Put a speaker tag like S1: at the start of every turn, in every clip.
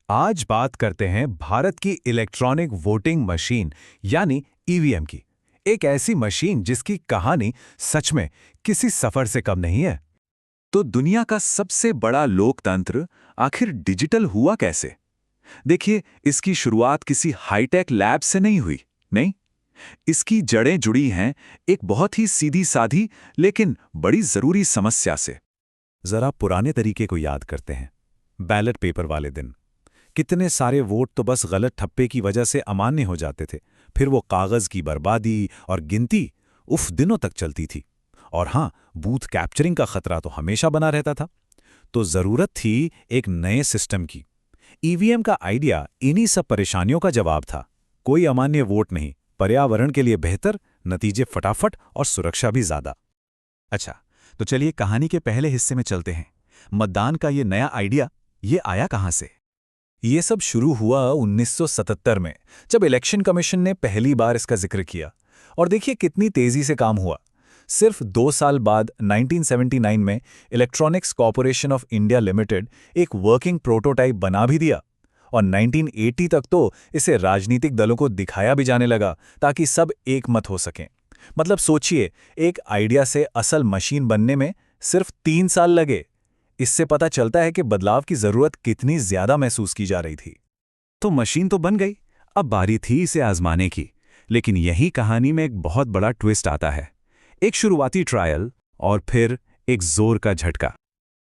S1: आज बात करते हैं भारत की इलेक्ट्रॉनिक वोटिंग मशीन यानी ईवीएम की। एक ऐसी मशीन जिसकी कहानी सच में किसी सफर से कम नहीं है।
S2: तो दुनिया का सबसे बड़ा लोकतंत्र आखिर डिजिटल हुआ कैसे? देखिए, इसकी शुरुआत किसी हाईटेक लैब से नहीं हुई। नहीं, इसकी जड़ें जुड़ी हैं एक बहुत ही सीधी साधी लेकिन बड़ी जरूरी समस्या से।
S1: जरा पुराने तरीके को याद करते हैं। बैलेट पेपर वाले दिन कितने सारे वोट तो बस गलत ठप्पे की वजह से अमान्य हो जाते थे। फिर वो कागज की बर्बादी और गिनती उफ दिनों तक चलती थी। और हाँ, बूथ कैप्चरिंग का खतरा तो हमेशा बना रहता था। तो जरूरत थी एक नए सिस्टम की। ईवीएम का आइडिया इन्हीं सब परेशानियों का जवाब था। कोई अमान्य वोट नहीं, पर्यावरण के लिए बेहतर, नतीजे फटाफट और सुरक्षा भी ज्यादा।
S2: अच्छा, तो चलिए कहानी के पहले हिस्से में चलते हैं। मतदान का ये नया आइडिया, ये आया कहाँ से?
S1: ये सब शुरू हुआ 1977 में, जब इलेक्शन कमीशन ने पहली बार इसका जिक्र किया। और देखिए कितनी तेजी से काम हुआ। सिर्फ 2 साल बाद 1979 में electronics corporation of India limited एक वर्किंग प्रोटोटाइप बना भी दिया। और 1980 तक तो इसे राजनीतिक दलों को दिखाया भी जाने लगा, ताकि सब एक मत हो सकें। मतलब सोचिए, एक आइडिया से असल मशीन बनने में सिर्फ 3 साल लगे। इससे पता चलता है कि बदलाव की जरूरत कितनी ज्यादा महसूस की जा रही थी।
S2: तो मशीन तो बन गई, अब बारी थी इसे आजमाने की। लेकिन यही कहानी में एक बहुत बड़ा ट्विस्ट आता है। एक शुरुआती ट्रायल और फिर एक जोर का झटका।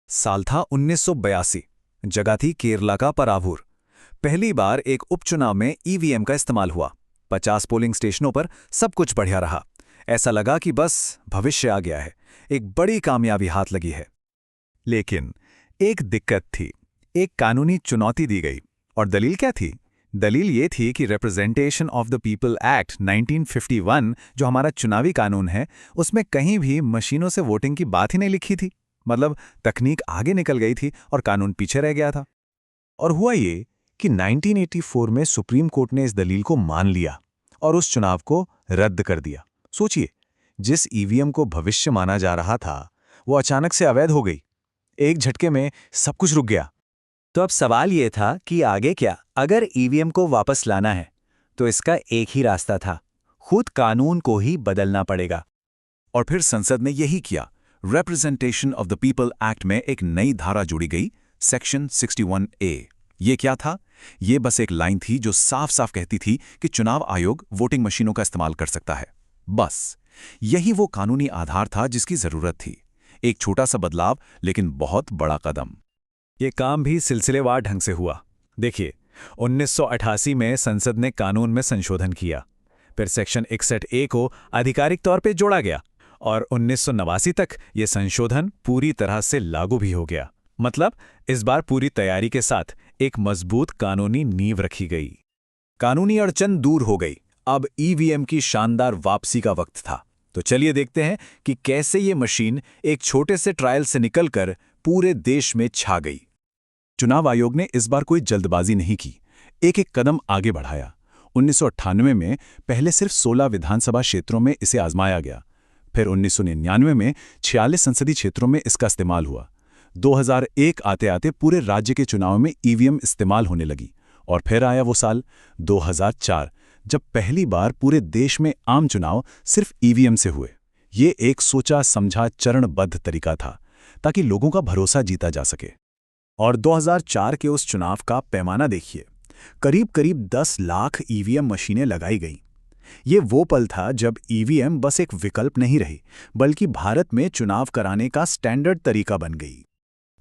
S1: साल था 1982। जगह थी केरला का परावूर। पहली बार एक उपचुनाव में ईवीएम का इस्तेमाल हुआ। 50 पोलिंग स्टेशनों पर सब कुछ बढ़िया रहा। ऐसा लगा कि बस भविष्य आ गया है, एक बड़ी कामयाबी हाथ लगी है। लेकिन एक दिक्कत थी, एक कानूनी चुनौती दी गई। और दलील क्या थी? दलील ये थी कि representation of the people act 1951, जो हमारा चुनावी कानून है, उसमें कहीं भी मशीनों से वोटिंग की बात ही नहीं लिखी थी। मतलब तकनीक आगे निकल गई थी और कानून पीछे रह गया था। और हुआ ये कि 1984 में सुप्रीम कोर्ट ने इस दलील को मान लिया और उस चुनाव को रद्द कर दिया। सोचिए, जिस ईवीएम को भविष्य माना जा रहा था, वो अचानक से अवैध हो गई। एक झटके में सब कुछ रुक गया।
S3: तो अब सवाल ये था कि आगे क्या? अगर ईवीएम को वापस लाना है तो इसका एक ही रास्ता था, खुद कानून को ही बदलना पड़ेगा।
S2: और फिर संसद ने यही किया। Representation of the people act में एक नई धारा जोड़ी गई, सेक्शन 61A। ये क्या था? ये बस एक लाइन थी जो साफ साफ कहती थी कि चुनाव आयोग वोटिंग मशीनों का इस्तेमाल कर सकता है। बस यही वो कानूनी आधार था जिसकी जरूरत थी। एक छोटा सा बदलाव, लेकिन बहुत बड़ा कदम।
S1: ये काम भी सिलसिलेवार ढंग से हुआ। देखिए, 1988 में संसद ने कानून में संशोधन किया। फिर सेक्शन 61A को आधिकारिक तौर पे जोड़ा गया और 1989 तक ये संशोधन पूरी तरह से लागू भी हो गया। मतलब इस बार पूरी तैयारी के साथ एक मजबूत कानूनी नींव रखी गई। कानूनी अड़चन दूर हो गई। अब ईवीएम की शानदार वापसी का वक्त था। तो चलिए देखते हैं कि कैसे ये मशीन एक छोटे से ट्रायल से निकलकर पूरे देश में छा गई।
S2: चुनाव आयोग ने इस बार कोई जल्दबाजी नहीं की, एक एक कदम आगे बढ़ाया। 1998 में पहले सिर्फ 16 विधानसभा क्षेत्रों में इसे आजमाया गया। फिर 1999 में 46 संसदीय क्षेत्रों में इसका इस्तेमाल हुआ। 2001 आते आते पूरे राज्य के चुनाव में ईवीएम इस्तेमाल होने लगी। और फिर आया वो साल 2004, जब पहली बार पूरे देश में आम चुनाव सिर्फ ईवीएम से हुए। ये एक सोचा समझा चरणबद्ध तरीका था, ताकि लोगों का भरोसा जीता जा सके। और 2004 के उस चुनाव का पैमाना देखिए, करीब करीब 10 लाख ईवीएम मशीनें लगाई गईं। ये वो पल था जब ईवीएम बस एक विकल्प नहीं रही, बल्कि भारत में चुनाव कराने का स्टैंडर्ड तरीका बन गई।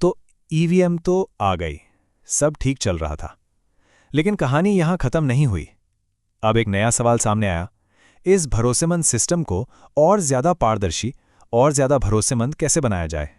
S1: तो ईवीएम तो आ गई, सब ठीक चल रहा था। लेकिन कहानी यहां खत्म नहीं हुई। अब एक नया सवाल सामने आया। इस भरोसेमंद सिस्टम को और ज्यादा पारदर्शी और ज्यादा भरोसेमंद कैसे बनाया जाए?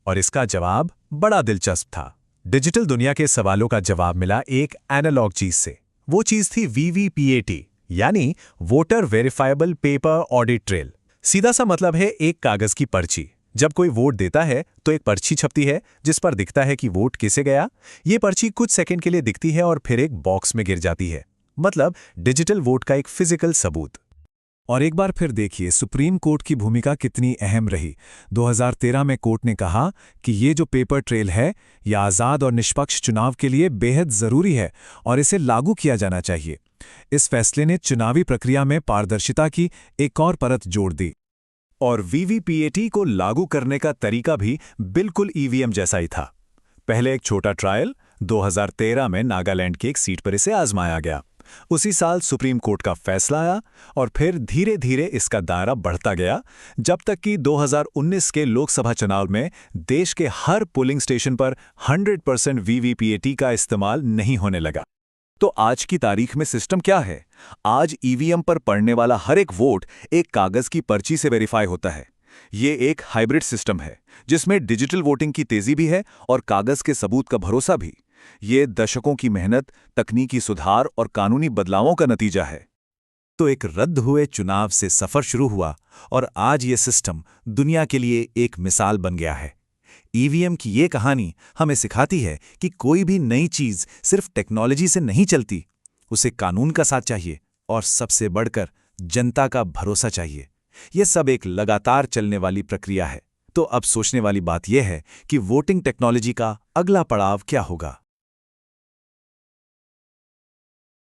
S1: और इसका जवाब बड़ा दिलचस्प था। डिजिटल दुनिया के सवालों का जवाब मिला एक एनालॉग चीज से। वो चीज थी वीवीपीएटी, यानी voter verifiable paper audit trail. सीधा सा मतलब है एक कागज की पर्ची। जब कोई वोट देता है तो एक पर्ची छपती है जिस पर दिखता है कि वोट किसे गया। ये पर्ची कुछ सेकंड के लिए दिखती है और फिर एक बॉक्स में गिर जाती है। मतलब डिजिटल वोट का एक फिजिकल सबूत। और एक बार फिर देखिए सुप्रीम कोर्ट की भूमिका कितनी अहम रही। 2013 में कोर्ट ने कहा कि ये जो पेपर ट्रेल है यह आज़ाद और निष्पक्ष चुनाव के लिए बेहद ज़रूरी है और इसे लागू किया जाना चाहिए। इस फैसले ने चुनावी प्रक्रिया में पारदर्शिता की एक और परत जोड़ दी।
S2: और वीवीपीएटी को लागू करने का तरीका भी बिल्कुल ईवीएम जैसा ही था। पहले एक छोटा ट्रायल 2013 में नागालैंड की एक सीट पर इसे आजमाया गया। उसी साल सुप्रीम कोर्ट का फैसला आया और फिर धीरे धीरे इसका दायरा बढ़ता गया, जब तक कि 2019 के लोकसभा चुनाव में देश के हर पोलिंग स्टेशन पर 100% वीवीपीएटी का इस्तेमाल नहीं होने लगा।
S1: तो आज की तारीख में सिस्टम क्या है? आज ईवीएम पर पड़ने वाला हर एक वोट एक कागज की पर्ची से वेरीफाई होता है। ये एक हाइब्रिड सिस्टम है जिसमें डिजिटल वोटिंग की तेजी भी है और कागज के सबूत का भरोसा भी। ये दशकों की मेहनत, तकनीकी सुधार और कानूनी बदलावों का नतीजा है।
S2: तो एक रद्द हुए चुनाव से सफर शुरू हुआ और आज ये सिस्टम दुनिया के लिए एक मिसाल बन गया है। ईवीएम की ये कहानी हमें सिखाती है कि कोई भी नई चीज सिर्फ टेक्नोलॉजी से नहीं चलती, उसे कानून का साथ चाहिए और सबसे बढ़कर जनता का भरोसा चाहिए। यह सब एक लगातार चलने वाली प्रक्रिया है। तो अब सोचने वाली बात यह है कि वोटिंग टेक्नोलॉजी का अगला पड़ाव क्या होगा।